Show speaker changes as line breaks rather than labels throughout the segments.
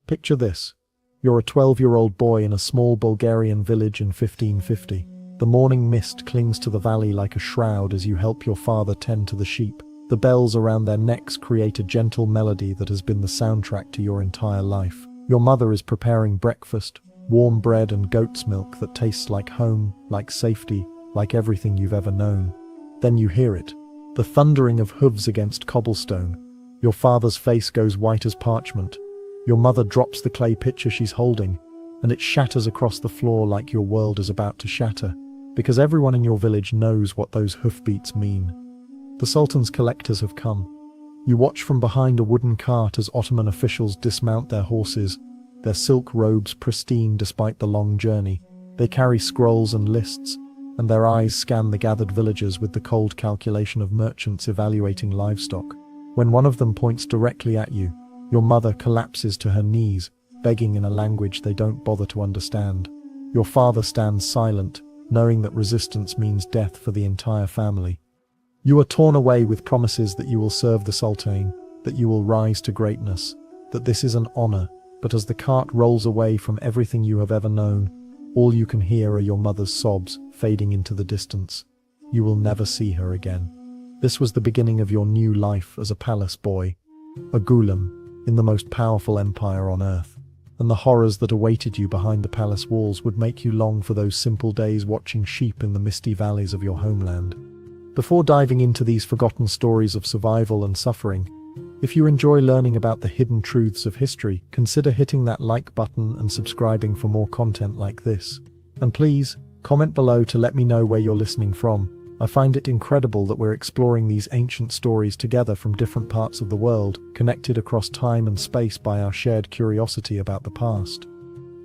Picture this. You're a 12-year-old boy in a small Bulgarian village in 1550. The morning mist clings to the valley like a shroud as you help your father tend to the sheep. The bells around their necks create a gentle melody that has been the soundtrack to your entire life. Your mother is preparing breakfast, warm bread and goat's milk that tastes like home, like safety, like everything you've ever known. Then you hear it. The thundering of hooves against cobblestone. Your father's face goes white as parchment. Your mother drops the clay pitcher she's holding, and it shatters across the floor like your world is about to shatter, because everyone in your village knows what those hoofbeats mean. The Sultan's collectors have come. You watch from behind a wooden cart as Ottoman officials dismount their horses, their silk robes pristine despite the long journey. They carry scrolls and lists, and their eyes scan the gathered villagers with the cold calculation of merchants evaluating livestock. When one of them points directly at you, your mother collapses to her knees, begging in a language they don't bother to understand. Your father stands silent, knowing that resistance means death for the entire family. You are torn away with promises that you will serve the Sultan, that you will rise to greatness, that this is an honor, but as the cart rolls away from everything you have ever known, all you can hear are your mother's sobs fading into the distance. You will never see her again. This was the beginning of your new life as a palace boy, a ghulam, in the most powerful empire on earth. And the horrors that awaited you behind the palace walls would make you long for those simple days watching sheep in the misty valleys of your homeland. Before diving into these forgotten stories of survival and suffering, if you enjoy learning about the hidden truths of history, consider hitting that like button and subscribing for more content like this. And please, comment below to let me know where you're listening from. I find it incredible that we're exploring these ancient stories together from different parts of the world, connected across time and space by our shared curiosity about the past.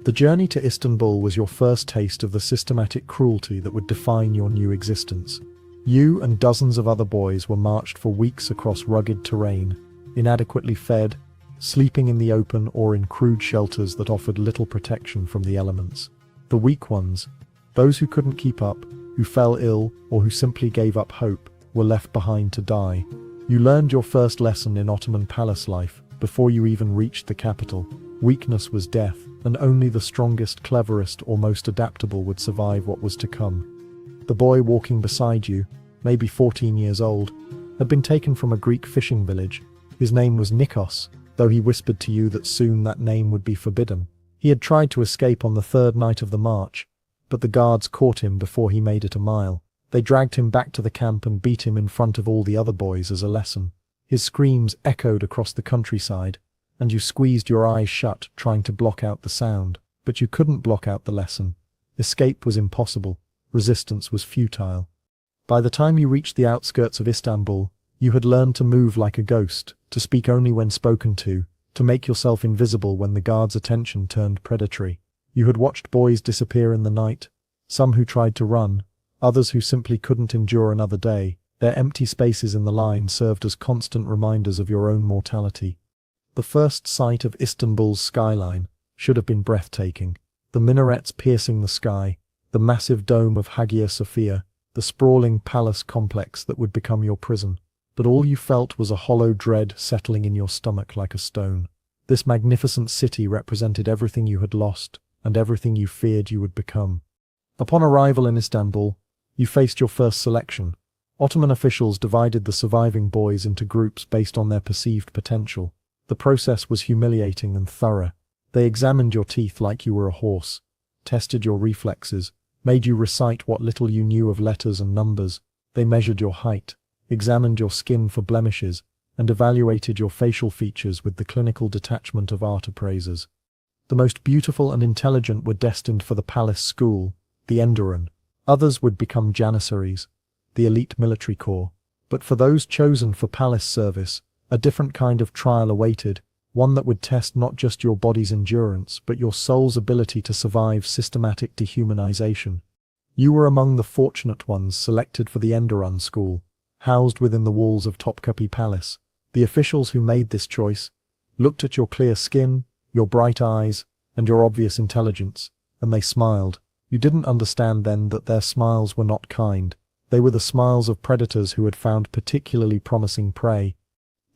The journey to Istanbul was your first taste of the systematic cruelty that would define your new existence. You and dozens of other boys were marched for weeks across rugged terrain, inadequately fed, sleeping in the open or in crude shelters that offered little protection from the elements. The weak ones, those who couldn't keep up, who fell ill, or who simply gave up hope, were left behind to die. You learned your first lesson in Ottoman palace life before you even reached the capital. Weakness was death, and only the strongest, cleverest, or most adaptable would survive what was to come. The boy walking beside you, maybe 14 years old, had been taken from a Greek fishing village. His name was Nikos, though he whispered to you that soon that name would be forbidden. He had tried to escape on the third night of the march, but the guards caught him before he made it a mile. They dragged him back to the camp and beat him in front of all the other boys as a lesson. His screams echoed across the countryside, and you squeezed your eyes shut trying to block out the sound. But you couldn't block out the lesson. Escape was impossible. Resistance was futile. By the time you reached the outskirts of Istanbul, you had learned to move like a ghost, to speak only when spoken to make yourself invisible when the guards' attention turned predatory. You had watched boys disappear in the night, some who tried to run, others who simply couldn't endure another day. Their empty spaces in the line served as constant reminders of your own mortality. The first sight of Istanbul's skyline should have been breathtaking. The minarets piercing the sky, the massive dome of Hagia Sophia, the sprawling palace complex that would become your prison. But all you felt was a hollow dread settling in your stomach like a stone. This magnificent city represented everything you had lost and everything you feared you would become. Upon arrival in Istanbul, you faced your first selection. Ottoman officials divided the surviving boys into groups based on their perceived potential. The process was humiliating and thorough. They examined your teeth like you were a horse, tested your reflexes, made you recite what little you knew of letters and numbers. They measured your height, examined your skin for blemishes, and evaluated your facial features with the clinical detachment of art appraisers. The most beautiful and intelligent were destined for the palace school, the Enderun. Others would become janissaries, the elite military corps. But for those chosen for palace service, a different kind of trial awaited, one that would test not just your body's endurance, but your soul's ability to survive systematic dehumanization. You were among the fortunate ones selected for the Enderun school, housed within the walls of Topkapi Palace. The officials who made this choice looked at your clear skin, your bright eyes, and your obvious intelligence, and they smiled. You didn't understand then that their smiles were not kind. They were the smiles of predators who had found particularly promising prey.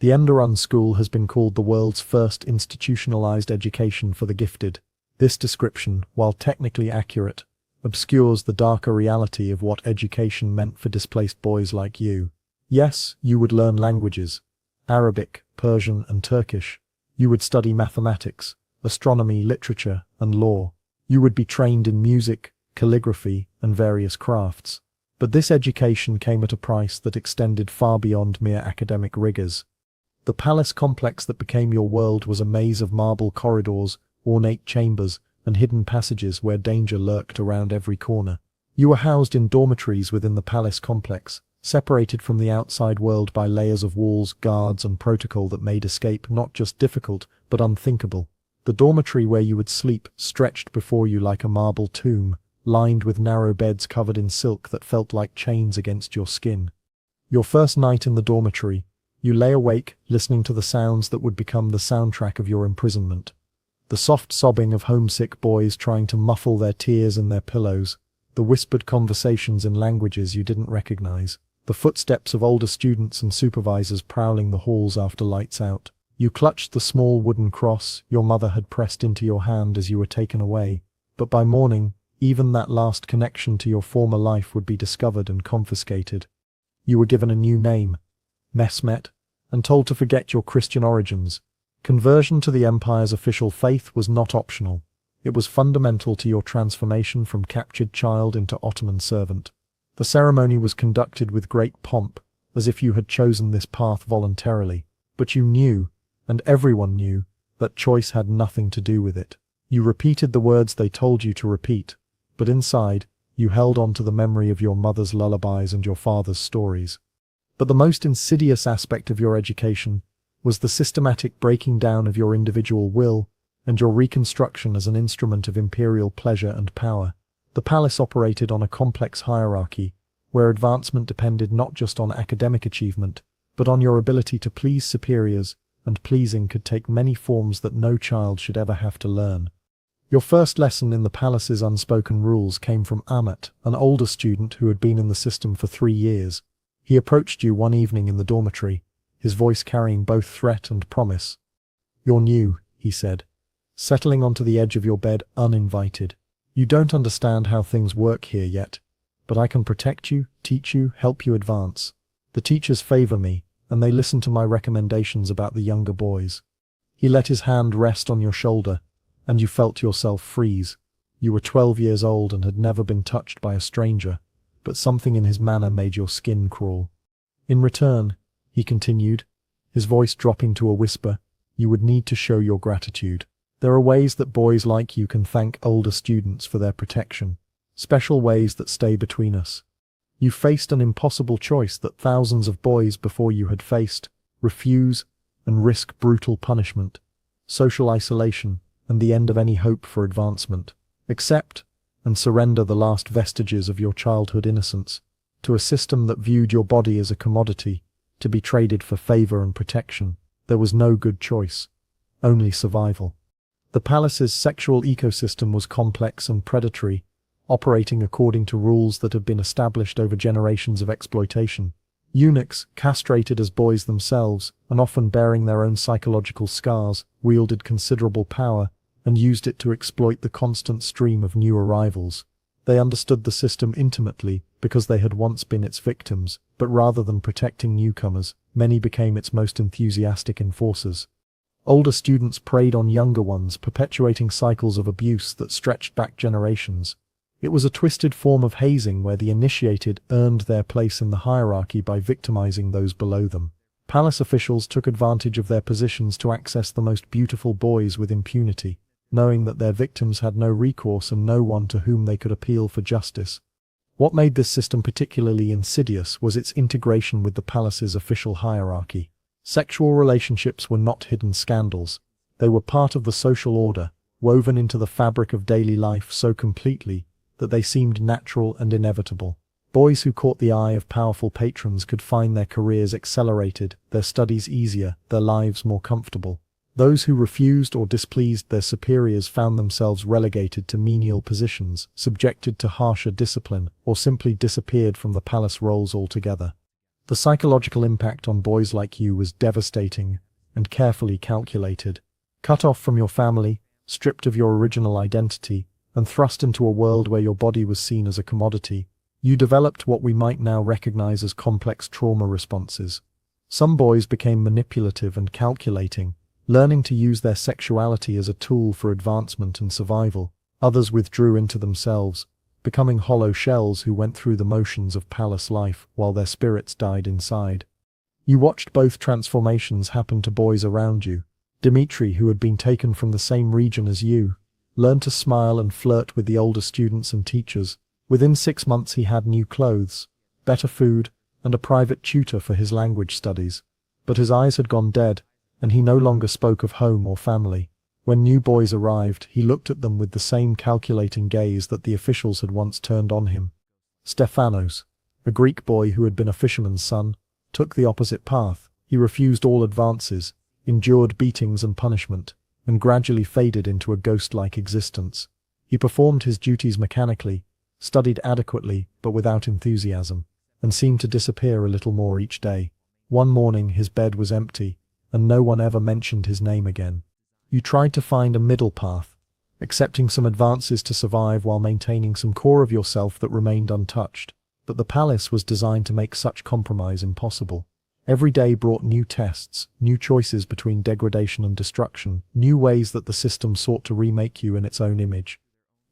The Enderun School has been called the world's first institutionalized education for the gifted. This description, while technically accurate, obscures the darker reality of what education meant for displaced boys like you. Yes, you would learn languages: Arabic, Persian, and Turkish. You would study mathematics, astronomy, literature, and law. You would be trained in music, calligraphy, and various crafts. But this education came at a price that extended far beyond mere academic rigors. The palace complex that became your world was a maze of marble corridors, ornate chambers, and hidden passages where danger lurked around every corner. You were housed in dormitories within the palace complex, separated from the outside world by layers of walls, guards, and protocol that made escape not just difficult, but unthinkable. The dormitory where you would sleep stretched before you like a marble tomb, lined with narrow beds covered in silk that felt like chains against your skin. Your first night in the dormitory, you lay awake, listening to the sounds that would become the soundtrack of your imprisonment. The soft sobbing of homesick boys trying to muffle their tears in their pillows, the whispered conversations in languages you didn't recognize, the footsteps of older students and supervisors prowling the halls after lights out. You clutched the small wooden cross your mother had pressed into your hand as you were taken away, but by morning, even that last connection to your former life would be discovered and confiscated. You were given a new name, Mehmet, and told to forget your Christian origins. Conversion to the empire's official faith was not optional. It was fundamental to your transformation from captured child into Ottoman servant. The ceremony was conducted with great pomp, as if you had chosen this path voluntarily. But you knew, and everyone knew, that choice had nothing to do with it. You repeated the words they told you to repeat, but inside, you held on to the memory of your mother's lullabies and your father's stories. But the most insidious aspect of your education was the systematic breaking down of your individual will and your reconstruction as an instrument of imperial pleasure and power. The palace operated on a complex hierarchy, where advancement depended not just on academic achievement, but on your ability to please superiors, and pleasing could take many forms that no child should ever have to learn. Your first lesson in the palace's unspoken rules came from Ahmet, an older student who had been in the system for 3 years. He approached you one evening in the dormitory, his voice carrying both threat and promise. "You're new," he said, settling onto the edge of your bed uninvited. "You don't understand how things work here yet, but I can protect you, teach you, help you advance. The teachers favor me, and they listen to my recommendations about the younger boys." He let his hand rest on your shoulder, and you felt yourself freeze. You were 12 years old and had never been touched by a stranger, but something in his manner made your skin crawl. "In return," he continued, his voice dropping to a whisper, "you would need to show your gratitude. There are ways that boys like you can thank older students for their protection, special ways that stay between us. You faced an impossible choice that thousands of boys before you had faced: refuse and risk brutal punishment, social isolation, and the end of any hope for advancement. Accept and surrender the last vestiges of your childhood innocence to a system that viewed your body as a commodity, to be traded for favor and protection. There was no good choice, only survival." The palace's sexual ecosystem was complex and predatory, operating according to rules that had been established over generations of exploitation. Eunuchs, castrated as boys themselves, and often bearing their own psychological scars, wielded considerable power and used it to exploit the constant stream of new arrivals. They understood the system intimately because they had once been its victims, but rather than protecting newcomers, many became its most enthusiastic enforcers. Older students preyed on younger ones, perpetuating cycles of abuse that stretched back generations. It was a twisted form of hazing where the initiated earned their place in the hierarchy by victimizing those below them. Palace officials took advantage of their positions to access the most beautiful boys with impunity, knowing that their victims had no recourse and no one to whom they could appeal for justice. What made this system particularly insidious was its integration with the palace's official hierarchy. Sexual relationships were not hidden scandals. They were part of the social order, woven into the fabric of daily life so completely that they seemed natural and inevitable. Boys who caught the eye of powerful patrons could find their careers accelerated, their studies easier, their lives more comfortable. Those who refused or displeased their superiors found themselves relegated to menial positions, subjected to harsher discipline, or simply disappeared from the palace rolls altogether. The psychological impact on boys like you was devastating and carefully calculated. Cut off from your family, stripped of your original identity, and thrust into a world where your body was seen as a commodity, you developed what we might now recognize as complex trauma responses. Some boys became manipulative and calculating, learning to use their sexuality as a tool for advancement and survival. Others withdrew into themselves, becoming hollow shells who went through the motions of palace life while their spirits died inside. You watched both transformations happen to boys around you. Dimitri, who had been taken from the same region as you, learned to smile and flirt with the older students and teachers. Within 6 months he had new clothes, better food, and a private tutor for his language studies. But his eyes had gone dead, and he no longer spoke of home or family. When new boys arrived, he looked at them with the same calculating gaze that the officials had once turned on him. Stefanos, a Greek boy who had been a fisherman's son, took the opposite path. He refused all advances, endured beatings and punishment, and gradually faded into a ghost-like existence. He performed his duties mechanically, studied adequately but without enthusiasm, and seemed to disappear a little more each day. One morning his bed was empty, and no one ever mentioned his name again. You tried to find a middle path, accepting some advances to survive while maintaining some core of yourself that remained untouched. But the palace was designed to make such compromise impossible. Every day brought new tests, new choices between degradation and destruction, new ways that the system sought to remake you in its own image.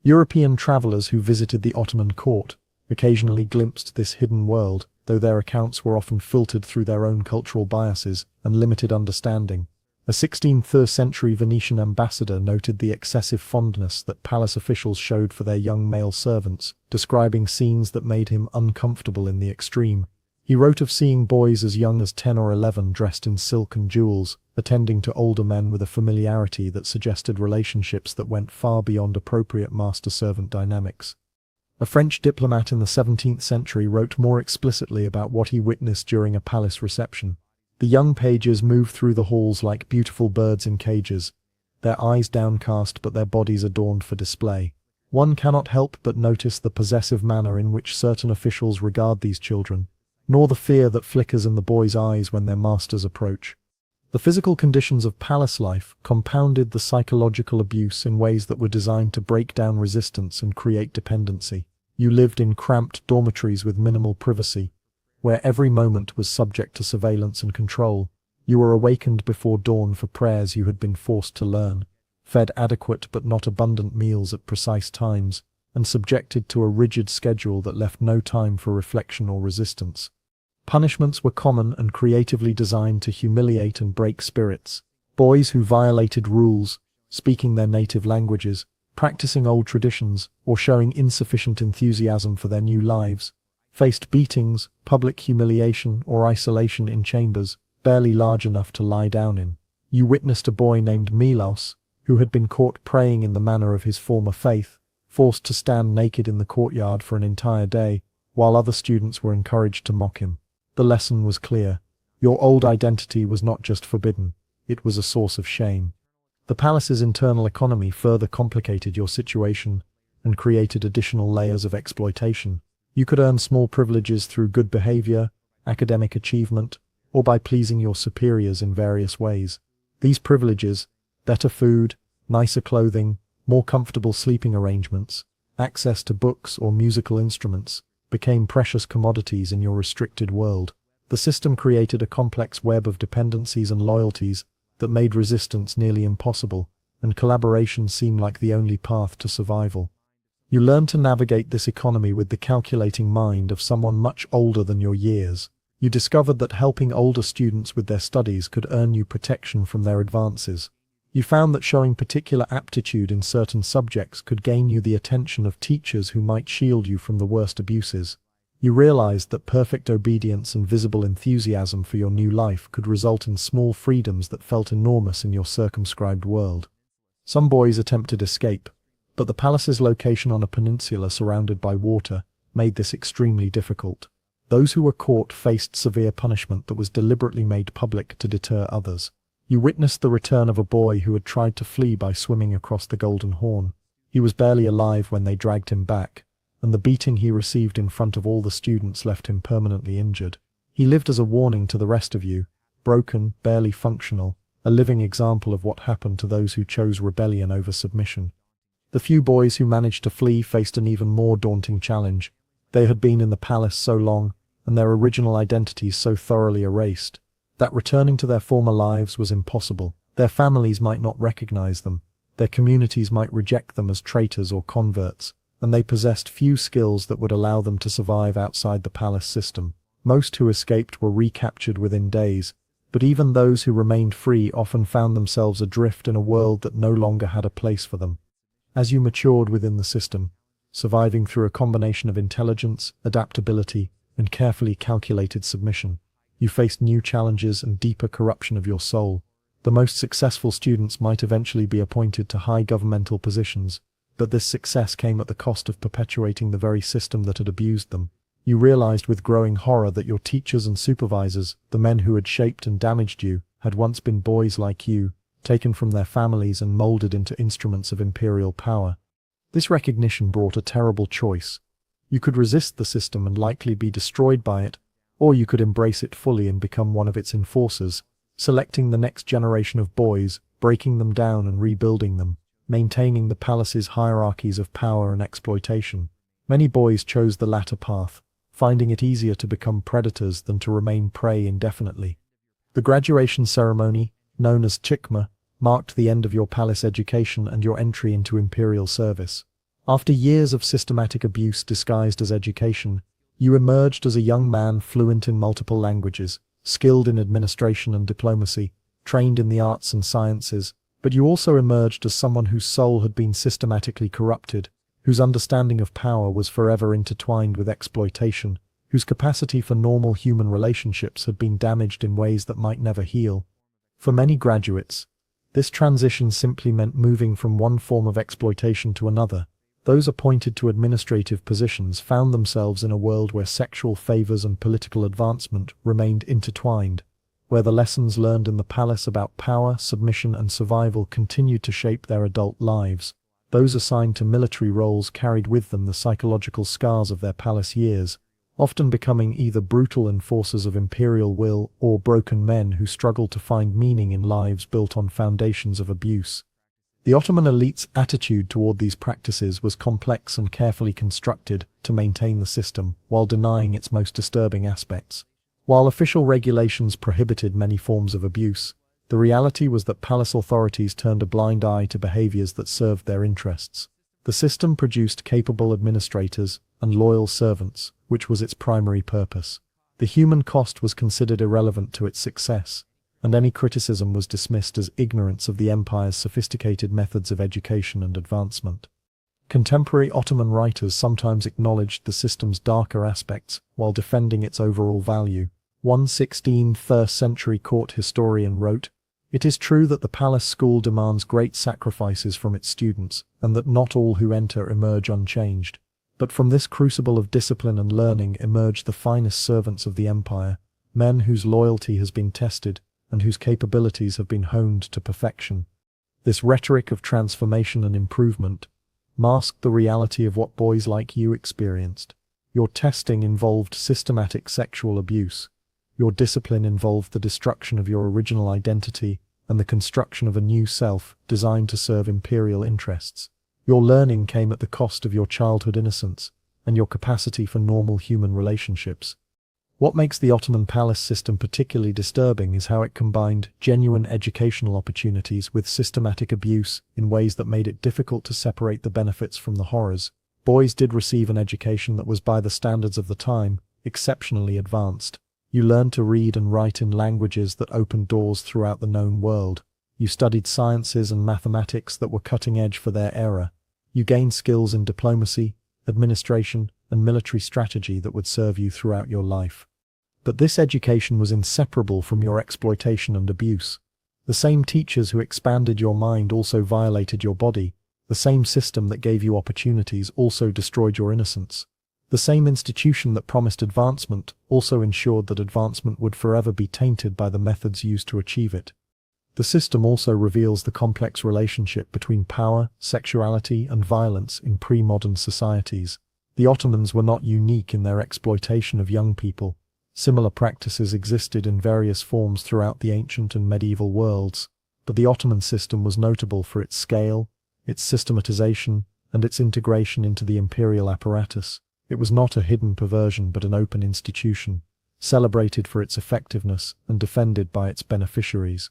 European travelers who visited the Ottoman court occasionally glimpsed this hidden world, though their accounts were often filtered through their own cultural biases and limited understanding. A 16th century Venetian ambassador noted the excessive fondness that palace officials showed for their young male servants, describing scenes that made him uncomfortable in the extreme. He wrote of seeing boys as young as 10 or 11 dressed in silk and jewels, attending to older men with a familiarity that suggested relationships that went far beyond appropriate master-servant dynamics. A French diplomat in the 17th century wrote more explicitly about what he witnessed during a palace reception. The young pages moved through the halls like beautiful birds in cages, their eyes downcast but their bodies adorned for display. One cannot help but notice the possessive manner in which certain officials regard these children, nor the fear that flickers in the boys' eyes when their masters approach. The physical conditions of palace life compounded the psychological abuse in ways that were designed to break down resistance and create dependency. You lived in cramped dormitories with minimal privacy, where every moment was subject to surveillance and control. You were awakened before dawn for prayers you had been forced to learn, fed adequate but not abundant meals at precise times, and subjected to a rigid schedule that left no time for reflection or resistance. Punishments were common and creatively designed to humiliate and break spirits. Boys who violated rules, speaking their native languages, practicing old traditions, or showing insufficient enthusiasm for their new lives, faced beatings, public humiliation, or isolation in chambers, barely large enough to lie down in. You witnessed a boy named Milos, who had been caught praying in the manner of his former faith, forced to stand naked in the courtyard for an entire day, while other students were encouraged to mock him. The lesson was clear. Your old identity was not just forbidden, it was a source of shame. The palace's internal economy further complicated your situation and created additional layers of exploitation. You could earn small privileges through good behavior, academic achievement, or by pleasing your superiors in various ways. These privileges, better food, nicer clothing, more comfortable sleeping arrangements, access to books or musical instruments, became precious commodities in your restricted world. The system created a complex web of dependencies and loyalties that made resistance nearly impossible, and collaboration seemed like the only path to survival. You learned to navigate this economy with the calculating mind of someone much older than your years. You discovered that helping older students with their studies could earn you protection from their advances. You found that showing particular aptitude in certain subjects could gain you the attention of teachers who might shield you from the worst abuses. You realized that perfect obedience and visible enthusiasm for your new life could result in small freedoms that felt enormous in your circumscribed world. Some boys attempted escape, but the palace's location on a peninsula surrounded by water made this extremely difficult. Those who were caught faced severe punishment that was deliberately made public to deter others. You witnessed the return of a boy who had tried to flee by swimming across the Golden Horn. He was barely alive when they dragged him back, and the beating he received in front of all the students left him permanently injured. He lived as a warning to the rest of you, broken, barely functional, a living example of what happened to those who chose rebellion over submission. The few boys who managed to flee faced an even more daunting challenge. They had been in the palace so long, and their original identities so thoroughly erased, that returning to their former lives was impossible. Their families might not recognize them, their communities might reject them as traitors or converts, and they possessed few skills that would allow them to survive outside the palace system. Most who escaped were recaptured within days, but even those who remained free often found themselves adrift in a world that no longer had a place for them. As you matured within the system, surviving through a combination of intelligence, adaptability, and carefully calculated submission, you faced new challenges and deeper corruption of your soul. The most successful students might eventually be appointed to high governmental positions, but this success came at the cost of perpetuating the very system that had abused them. You realized with growing horror that your teachers and supervisors, the men who had shaped and damaged you, had once been boys like you, taken from their families and molded into instruments of imperial power. This recognition brought a terrible choice. You could resist the system and likely be destroyed by it, or you could embrace it fully and become one of its enforcers, selecting the next generation of boys, breaking them down and rebuilding them, maintaining the palace's hierarchies of power and exploitation. Many boys chose the latter path, finding it easier to become predators than to remain prey indefinitely. The graduation ceremony, known as chikma, marked the end of your palace education and your entry into imperial service. After years of systematic abuse disguised as education, you emerged as a young man fluent in multiple languages, skilled in administration and diplomacy, trained in the arts and sciences, but you also emerged as someone whose soul had been systematically corrupted, whose understanding of power was forever intertwined with exploitation, whose capacity for normal human relationships had been damaged in ways that might never heal. For many graduates, this transition simply meant moving from one form of exploitation to another. Those appointed to administrative positions found themselves in a world where sexual favors and political advancement remained intertwined, where the lessons learned in the palace about power, submission, and survival continued to shape their adult lives. Those assigned to military roles carried with them the psychological scars of their palace years, often becoming either brutal enforcers of imperial will or broken men who struggled to find meaning in lives built on foundations of abuse. The Ottoman elite's attitude toward these practices was complex and carefully constructed to maintain the system while denying its most disturbing aspects. While official regulations prohibited many forms of abuse, the reality was that palace authorities turned a blind eye to behaviors that served their interests. The system produced capable administrators and loyal servants, which was its primary purpose. The human cost was considered irrelevant to its success, and any criticism was dismissed as ignorance of the empire's sophisticated methods of education and advancement. Contemporary Ottoman writers sometimes acknowledged the system's darker aspects while defending its overall value. One 16th century court historian wrote, "It is true that the palace school demands great sacrifices from its students, and that not all who enter emerge unchanged. But from this crucible of discipline and learning emerge the finest servants of the empire, men whose loyalty has been tested, and whose capabilities have been honed to perfection." This rhetoric of transformation and improvement masked the reality of what boys like you experienced. Your testing involved systematic sexual abuse. Your discipline involved the destruction of your original identity and the construction of a new self designed to serve imperial interests. Your learning came at the cost of your childhood innocence and your capacity for normal human relationships. What makes the Ottoman palace system particularly disturbing is how it combined genuine educational opportunities with systematic abuse in ways that made it difficult to separate the benefits from the horrors. Boys did receive an education that was, by the standards of the time, exceptionally advanced. You learned to read and write in languages that opened doors throughout the known world. You studied sciences and mathematics that were cutting edge for their era. You gained skills in diplomacy, administration, and military strategy that would serve you throughout your life. But this education was inseparable from your exploitation and abuse. The same teachers who expanded your mind also violated your body. The same system that gave you opportunities also destroyed your innocence. The same institution that promised advancement also ensured that advancement would forever be tainted by the methods used to achieve it. The system also reveals the complex relationship between power, sexuality, and violence in pre-modern societies. The Ottomans were not unique in their exploitation of young people. Similar practices existed in various forms throughout the ancient and medieval worlds, but the Ottoman system was notable for its scale, its systematization, and its integration into the imperial apparatus. It was not a hidden perversion but an open institution, celebrated for its effectiveness and defended by its beneficiaries.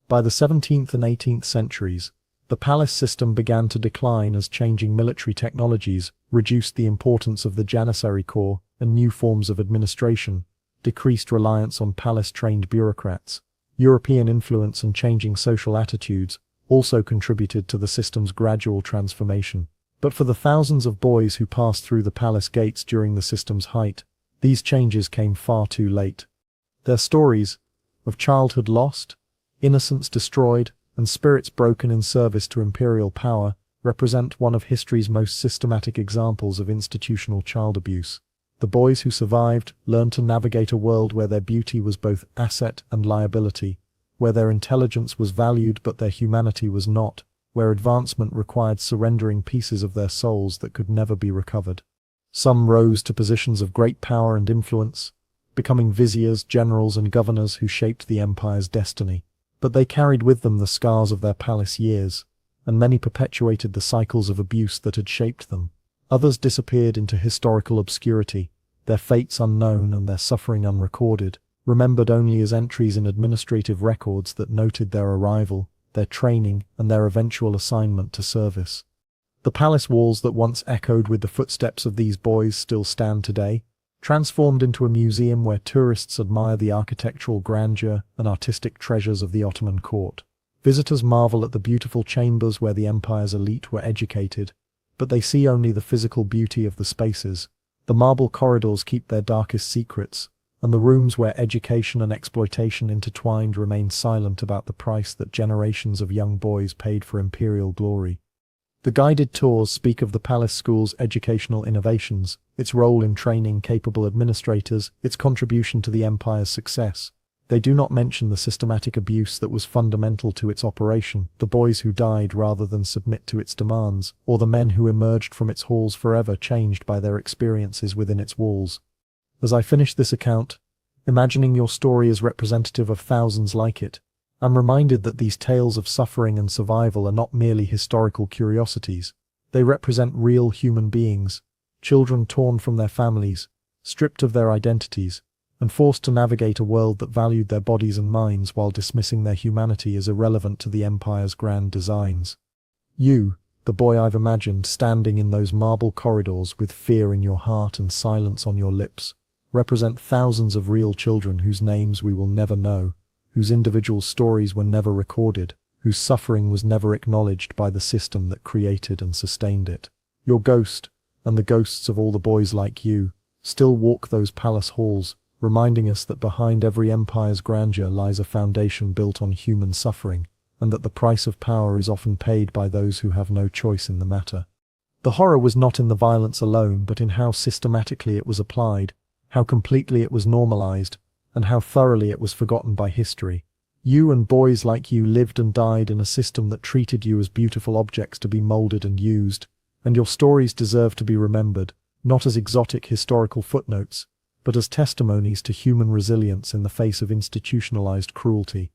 By the 17th and 18th centuries, the palace system began to decline as changing military technologies reduced the importance of the Janissary Corps, and new forms of administration decreased reliance on palace-trained bureaucrats. European influence and changing social attitudes also contributed to the system's gradual transformation. But for the thousands of boys who passed through the palace gates during the system's height, these changes came far too late. Their stories of childhood lost, innocence destroyed, and spirits broken in service to imperial power represent one of history's most systematic examples of institutional child abuse. The boys who survived learned to navigate a world where their beauty was both asset and liability, where their intelligence was valued but their humanity was not, where advancement required surrendering pieces of their souls that could never be recovered. Some rose to positions of great power and influence, becoming viziers, generals, and governors who shaped the empire's destiny. But they carried with them the scars of their palace years, and many perpetuated the cycles of abuse that had shaped them. Others disappeared into historical obscurity, their fates unknown and their suffering unrecorded, remembered only as entries in administrative records that noted their arrival, their training, and their eventual assignment to service. The palace walls that once echoed with the footsteps of these boys still stand today, transformed into a museum where tourists admire the architectural grandeur and artistic treasures of the Ottoman court. Visitors marvel at the beautiful chambers where the empire's elite were educated, but they see only the physical beauty of the spaces. The marble corridors keep their darkest secrets, and the rooms where education and exploitation intertwined remain silent about the price that generations of young boys paid for imperial glory. The guided tours speak of the palace school's educational innovations, its role in training capable administrators, its contribution to the empire's success. They do not mention the systematic abuse that was fundamental to its operation, the boys who died rather than submit to its demands, or the men who emerged from its halls forever changed by their experiences within its walls. As I finish this account, imagining your story as representative of thousands like it, I'm reminded that these tales of suffering and survival are not merely historical curiosities. They represent real human beings, children torn from their families, stripped of their identities, and forced to navigate a world that valued their bodies and minds while dismissing their humanity as irrelevant to the empire's grand designs. You, the boy I've imagined standing in those marble corridors with fear in your heart and silence on your lips, represent thousands of real children whose names we will never know, whose individual stories were never recorded, whose suffering was never acknowledged by the system that created and sustained it. Your ghost, and the ghosts of all the boys like you, still walk those palace halls, reminding us that behind every empire's grandeur lies a foundation built on human suffering, and that the price of power is often paid by those who have no choice in the matter. The horror was not in the violence alone, but in how systematically it was applied, how completely it was normalized, and how thoroughly it was forgotten by history. You and boys like you lived and died in a system that treated you as beautiful objects to be molded and used, and your stories deserve to be remembered, not as exotic historical footnotes, but as testimonies to human resilience in the face of institutionalized cruelty.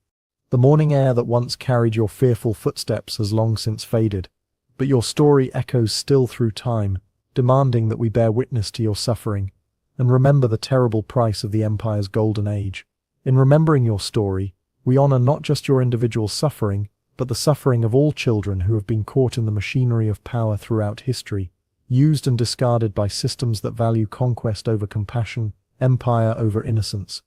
The morning air that once carried your fearful footsteps has long since faded, but your story echoes still through time, demanding that we bear witness to your suffering, and remember the terrible price of the empire's golden age. In remembering your story, we honor not just your individual suffering, but the suffering of all children who have been caught in the machinery of power throughout history, used and discarded by systems that value conquest over compassion, empire over innocence,